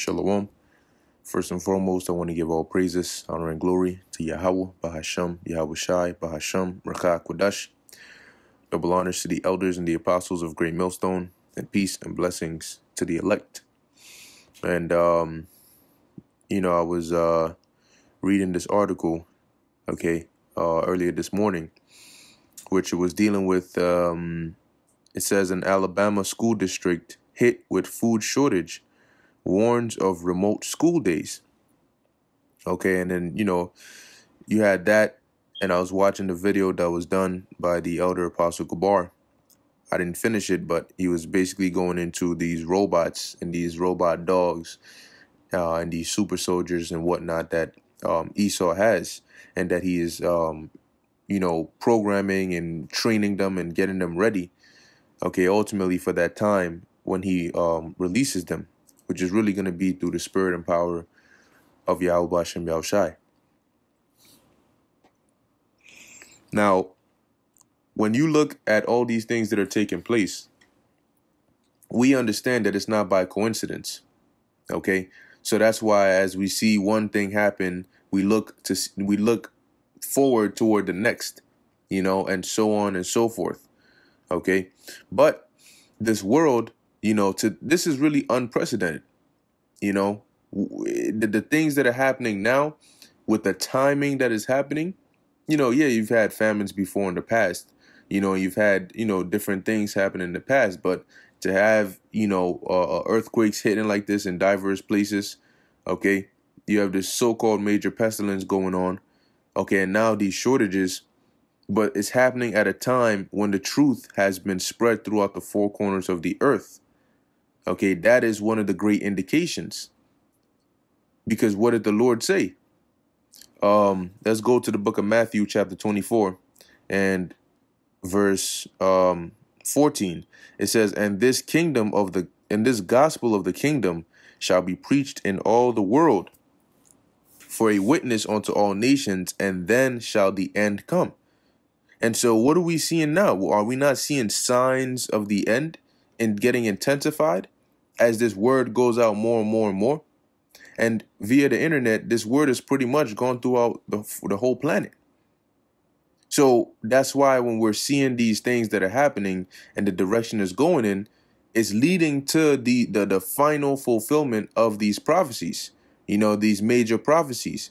Shalom. First and foremost, I want to give all praises, honor, and glory to Yahweh, Bahasham, Yahweh Shai, Bahasham, Rakah Quadash. Double honors to the elders and the apostles of Great Millstone, and peace and blessings to the elect. And, I was reading this article, earlier this morning, which was dealing with, it says an Alabama school district hit with food shortage warns of remote school days. Okay, and then, you had that, and I was watching the video that was done by the elder Apostle Gabar. I didn't finish it, but he was basically going into these robots and these robot dogs and these super soldiers and whatnot that Esau has, and that he is, programming and training them and getting them ready, ultimately for that time when he releases them, which is really going to be through the spirit and power of Yahweh Hashem Yahushai. Now, when you look at all these things that are taking place, we understand that it's not by coincidence. Okay, so that's why as we see one thing happen, we look forward toward the next, and so on and so forth. Okay, but this world, this is really unprecedented. The things that are happening now with the timing that is happening, you've had famines before in the past, you've had, different things happen in the past, but to have, earthquakes hitting like this in diverse places, okay, you have this so-called major pestilence going on, okay, and now these shortages, but it's happening at a time when the truth has been spread throughout the four corners of the earth. Okay, that is one of the great indications. Because what did the Lord say? Let's go to the book of Matthew, chapter 24, and verse 14. It says, and this gospel of the kingdom shall be preached in all the world for a witness unto all nations, and then shall the end come. And so what are we seeing now? Are we not seeing signs of the end and getting intensified as this word goes out more and more and more? And via the internet, this word is pretty much gone throughout the whole planet. So that's why when we're seeing these things that are happening and the direction is going in, it's leading to the final fulfillment of these prophecies, these major prophecies,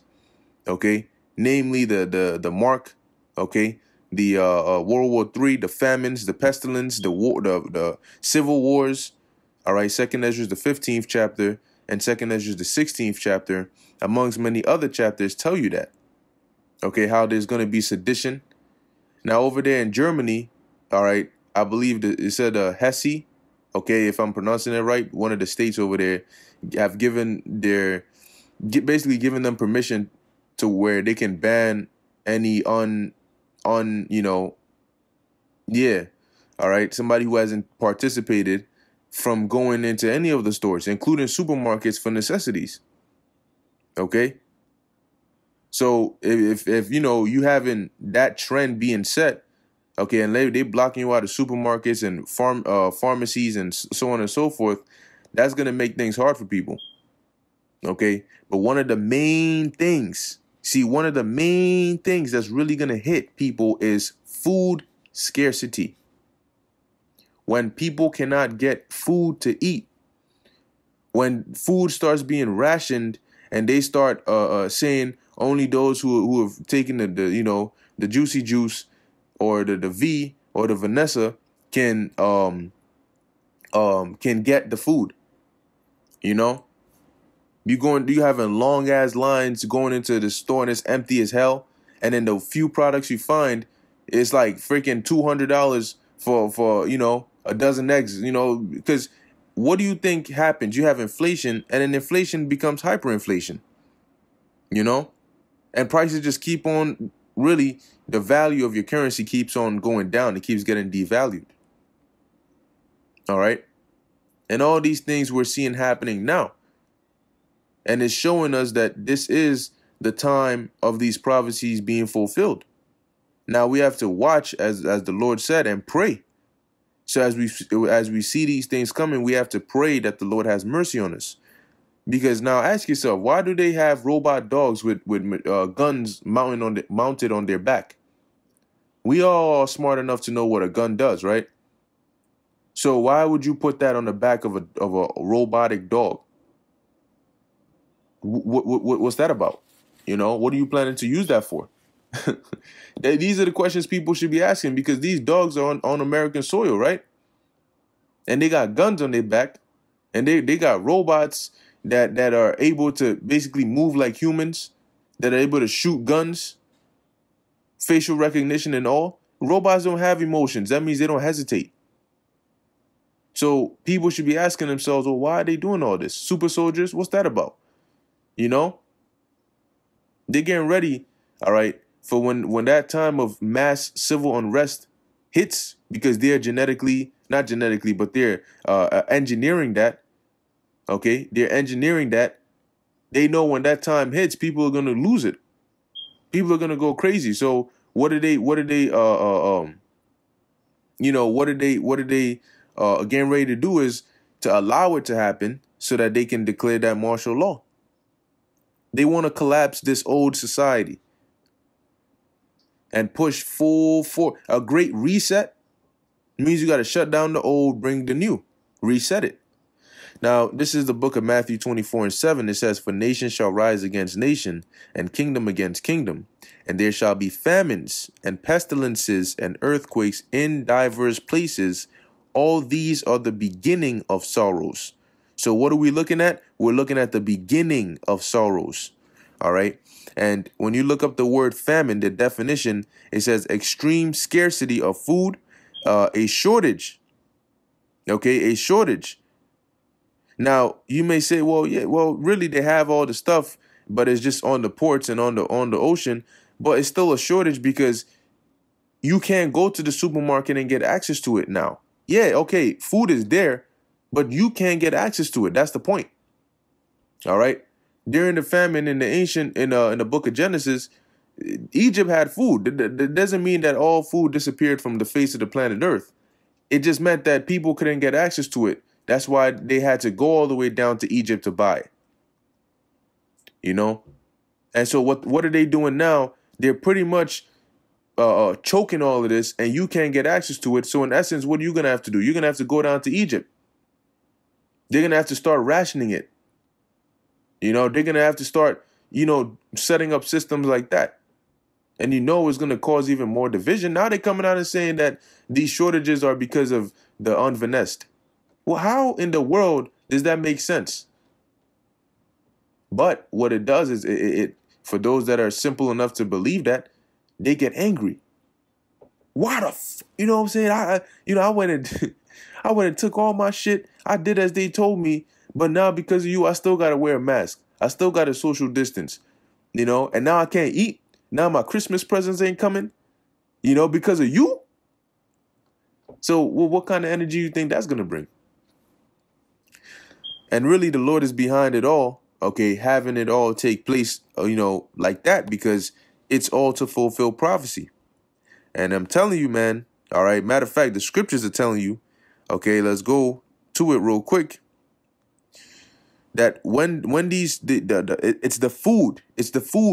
okay, namely the mark, okay, the World War III, the famines, the pestilence, the war, the civil wars. All right, 2nd Ezra, the 15th chapter, and 2nd Ezra, the 16th chapter, amongst many other chapters, tell you that. Okay, how there's going to be sedition. Now, over there in Germany, all right, I believe that it said Hesse, okay, if I'm pronouncing it right, one of the states over there have basically given them permission to where they can ban any all right, somebody who hasn't participated from going into any of the stores, including supermarkets for necessities. Okay. So if you having that trend being set, okay, and they blocking you out of supermarkets and pharmacies and so on and so forth, that's going to make things hard for people. Okay. But one of the main things that's really going to hit people is food scarcity. When people cannot get food to eat, when food starts being rationed and they start saying only those who have taken the juicy juice or the V or the Vanessa can get the food, you having long ass lines going into the store and it's empty as hell, and then the few products you find, it's like freaking $200 for a dozen eggs, because what do you think happens? You have inflation, and then inflation becomes hyperinflation, and prices just keep on, really, the value of your currency keeps on going down. It keeps getting devalued. All right. And all these things we're seeing happening now. And it's showing us that this is the time of these prophecies being fulfilled. Now we have to watch, as the Lord said, and pray. So as we see these things coming, we have to pray that the Lord has mercy on us. Because now ask yourself, why do they have robot dogs with guns mounted on their back? We all are smart enough to know what a gun does, right? So why would you put that on the back of a robotic dog? What's that about? You know, what are you planning to use that for? These are the questions people should be asking, because these dogs are on American soil, right? And they got guns on their back, and they got robots that are able to basically move like humans, that are able to shoot guns, facial recognition and all. Robots don't have emotions. That means they don't hesitate. So people should be asking themselves, well, why are they doing all this? Super soldiers, what's that about? You know? They're getting ready, all right, for when that time of mass civil unrest hits, because they're not genetically, but they're engineering that. Okay, they're engineering that. They know when that time hits, people are gonna lose it. People are gonna go crazy. So what are they? You know, what are they getting ready to do is to allow it to happen so that they can declare that martial law. They want to collapse this old society and push full for a great reset. It means you got to shut down the old, bring the new, reset it. Now, this is the book of Matthew 24:7. It says, "For nation shall rise against nation, and kingdom against kingdom, and there shall be famines and pestilences and earthquakes in divers places. All these are the beginning of sorrows." So what are we looking at? We're looking at the beginning of sorrows. All right. And when you look up the word famine, the definition, it says extreme scarcity of food, a shortage. Okay, a shortage. Now, you may say, well, yeah, well, really, they have all the stuff, but it's just on the ports and on the ocean. But it's still a shortage, because you can't go to the supermarket and get access to it now. Yeah, okay, food is there, but you can't get access to it. That's the point. All right. During the famine in the book of Genesis, Egypt had food. That doesn't mean that all food disappeared from the face of the planet Earth. It just meant that people couldn't get access to it. That's why they had to go all the way down to Egypt to buy it. You know? And so what are they doing now? They're pretty much choking all of this, and you can't get access to it. So in essence, what are you going to have to do? You're going to have to go down to Egypt. They're going to have to start rationing it. You know, they're going to have to start, setting up systems like that. And it's going to cause even more division. Now they're coming out and saying that these shortages are because of the unvinessed. Well, how in the world does that make sense? But what it does is it for those that are simple enough to believe that, they get angry. Why you know what I'm saying? I went and I went and took all my shit. I did as they told me, but now because of you, I still gotta wear a mask. I still gotta social distance. And now I can't eat. Now my Christmas presents ain't coming. Because of you. So what kind of energy you think that's gonna bring? And really, the Lord is behind it all. Okay, having it all take place, like that, because it's all to fulfill prophecy. And I'm telling you, man, all right, matter of fact, the scriptures are telling you, okay, let's go to it real quick, that when these, it's the food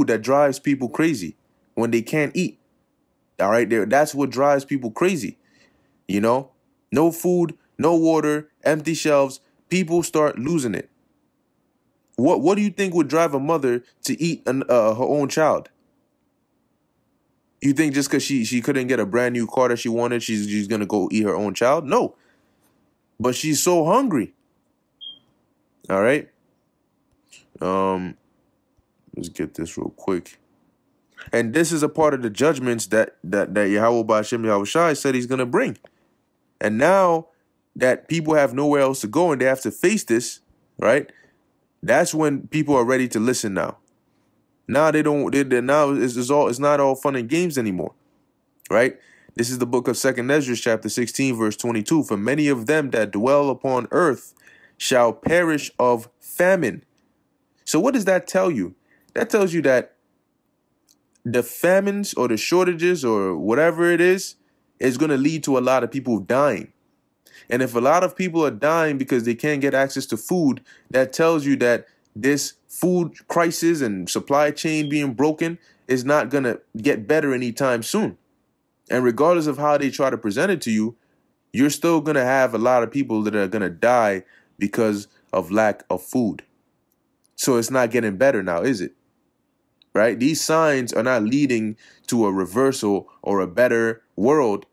that drives people crazy when they can't eat. All right, that's what drives people crazy. No food, no water, empty shelves, people start losing it. What do you think would drive a mother to eat her own child? You think just because she couldn't get a brand new car that she wanted, she's gonna go eat her own child? No. But she's so hungry. All right. Let's get this real quick. And this is a part of the judgments that Yahweh Ba'ashem Yahushai said he's gonna bring. And now that people have nowhere else to go and they have to face this, right? That's when people are ready to listen now. Now now it's not all fun and games anymore, right? This is the book of 2nd Ezra, chapter 16, verse 22. "For many of them that dwell upon earth shall perish of famine." So what does that tell you? That tells you that the famines or the shortages or whatever it is going to lead to a lot of people dying. And if a lot of people are dying because they can't get access to food, that tells you that this food crisis and supply chain being broken is not going to get better anytime soon. And regardless of how they try to present it to you, you're still going to have a lot of people that are going to die because of lack of food. So it's not getting better now, is it? Right? These signs are not leading to a reversal or a better world.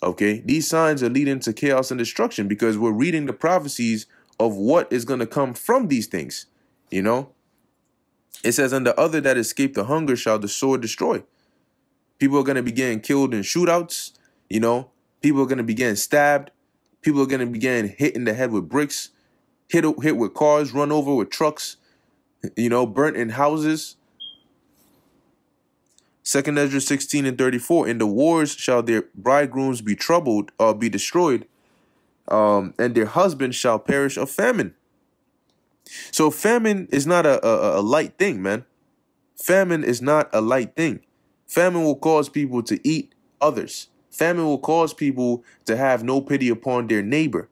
Okay? These signs are leading to chaos and destruction because we're reading the prophecies of what is going to come from these things. You know? It says, and the other that escaped the hunger shall the sword destroy. People are going to be getting killed in shootouts. You know? People are going to be getting stabbed. People are going to be getting hit in the head with bricks, hit with cars, run over with trucks, you know, burnt in houses. 2 Ezra 16 and 34, in the wars shall their bridegrooms be troubled or be destroyed, and their husbands shall perish of famine. So famine is not a light thing, man. Famine is not a light thing. Famine will cause people to eat others. Famine will cause people to have no pity upon their neighbor.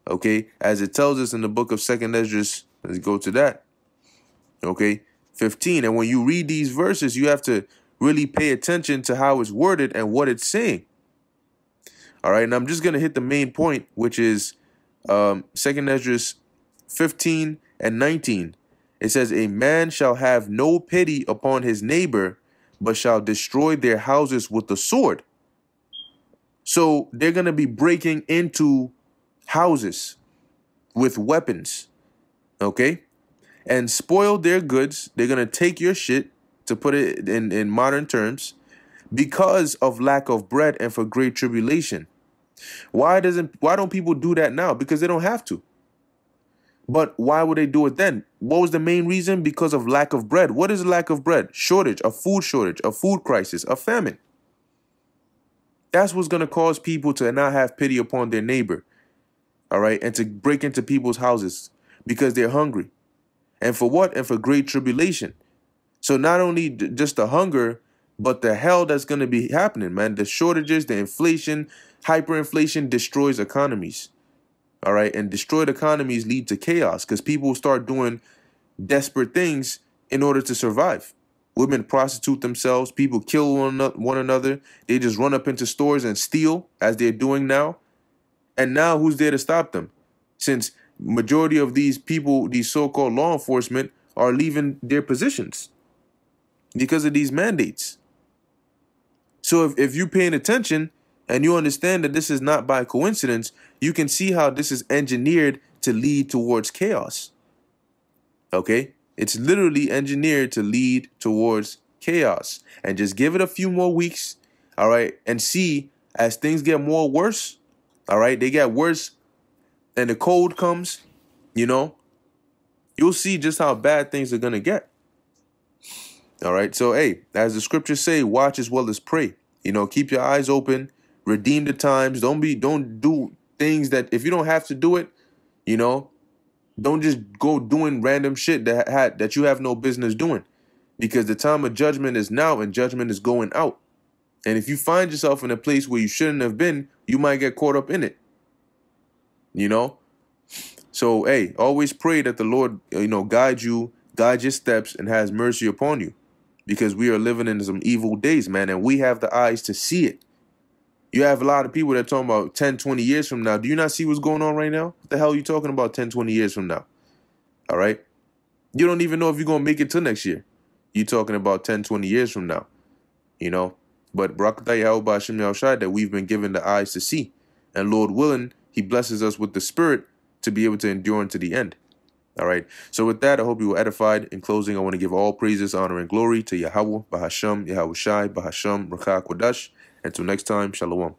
Okay, as it tells us in the book of 2 Ezra, let's go to that. Okay, 15. And when you read these verses, you have to really pay attention to how it's worded and what it's saying. All right, and I'm just going to hit the main point, which is 2 Ezra 15 and 19. It says, a man shall have no pity upon his neighbor, but shall destroy their houses with the sword. So they're going to be breaking into houses with weapons, okay, and spoil their goods. They're going to take your shit, to put it in modern terms, because of lack of bread and for great tribulation. Why don't people do that now? Because they don't have to. But why would they do it then? What was the main reason? Because of lack of bread. What is lack of bread? Shortage, a food crisis, a famine. That's what's going to cause people to not have pity upon their neighbor. All right. And to break into people's houses because they're hungry. And for what? And for great tribulation. So not only just the hunger, but the hell that's going to be happening, man. The shortages, the inflation, hyperinflation destroys economies. All right. And destroyed economies lead to chaos because people start doing desperate things in order to survive. Women prostitute themselves. People kill one another. They just run up into stores and steal, as they're doing now. And now who's there to stop them? Since majority of these people, these so-called law enforcement, are leaving their positions because of these mandates. So if you're paying attention and you understand that this is not by coincidence, you can see how this is engineered to lead towards chaos. Okay? It's literally engineered to lead towards chaos. And just give it a few more weeks, all right, and see as things get more worse, all right, they get worse and the cold comes, you know, you'll see just how bad things are going to get. All right. So, hey, as the scriptures say, watch as well as pray. You know, keep your eyes open, redeem the times. Don't do things that if you don't have to do it, you know, don't just go doing random shit that you have no business doing, because the time of judgment is now and judgment is going out. And if you find yourself in a place where you shouldn't have been, you might get caught up in it. You know, so, hey, always pray that the Lord, you know, guide your steps and has mercy upon you, because we are living in some evil days, man. And we have the eyes to see it. You have a lot of people that are talking about 10, 20 years from now. Do you not see what's going on right now? What the hell are you talking about 10, 20 years from now? All right. You don't even know if you're going to make it till next year. You're talking about 10, 20 years from now, you know. But Barakatah Yahweh Hashem Yahushai, that we've been given the eyes to see. And Lord willing, he blesses us with the spirit to be able to endure unto the end. All right. So with that, I hope you were edified. In closing, I want to give all praises, honor, and glory to Yahweh, Bahasham, Yahushai, Bahasham, Rakah Kodash. Until next time, Shalom.